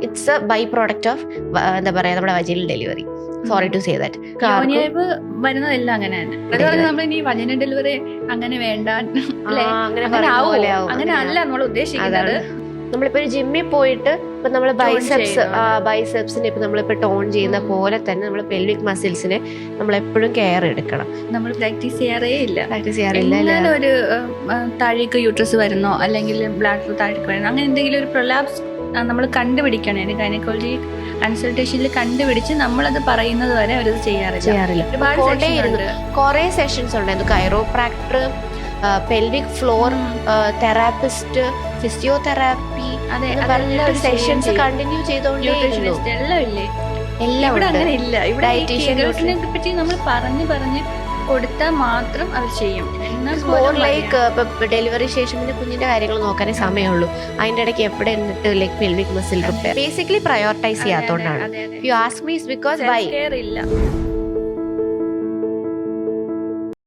It's a byproduct of എന്താ പറയാ നമ്മുടെ vaginal delivery. Sorry to say that. യോനിയപ്പ് വരുന്നതെല്ലാം അങ്ങനെ തന്നെ. അതുപോലെ നമ്മൾ ഇനി വജൈനൽ ഡെലിവറി അങ്ങനെ വേണ്ട, അങ്ങനെ അല്ല നമ്മൾ ഉദ്ദേശിക്കുന്നത്. നമ്മളിപ്പോ ഒരു ജിമ്മിൽ പോയിട്ട് ഇപ്പൊ നമ്മള് ബൈസെപ്സിനെ ഇപ്പൊ നമ്മളിപ്പോ ടോൺ ചെയ്യുന്ന പോലെ തന്നെ നമ്മൾ പെൽവിക് മസിൽസിനെ നമ്മൾ എപ്പോഴും കെയർ എടുക്കണം. നമ്മൾ പ്രാക്ടീസ് ചെയ്യാറില്ല. ഒരു താഴേക്ക് യൂട്രസ് വരുന്നോ അല്ലെങ്കിൽ ബ്ലാഡർ താഴേക്ക് വരുന്നോ അങ്ങനെ എന്തെങ്കിലും ഒരു പ്രൊലാപ്സ് നമ്മൾ കണ്ടുപിടിക്കണം. ഗൈനക്കോളജി കൺസൾട്ടേഷനിൽ കണ്ടുപിടിച്ച് നമ്മളത് പറയുന്നത് വരെ അവരത് ചെയ്യാറില്ല. കുറെ സെഷൻസ് ഉണ്ടായിരുന്നു. Chiropractor, pelvic floor therapist, physiotherapy, sessions continue ചെയ്തോണ്ടേയിരുന്നു. എല്ലാം ഇവിടെ അങ്ങനെ ഇല്ല. ഇവിടെ പറ്റി നമ്മൾ പറഞ്ഞ് കൊടുത്താൽ മാത്രം അവർ ചെയ്യും. ഡെലിവറി ശേഷം പിന്നെ കുഞ്ഞിന്റെ കാര്യങ്ങൾ നോക്കാനേ സമയമുള്ളൂ. അതിന്റെ ഇടയ്ക്ക് എവിടെ എന്നിട്ട് like pelvic muscle repair basically prioritise ചെയ്യാത്തോണ്ടാണ്. You ask me because by ഇല്ല.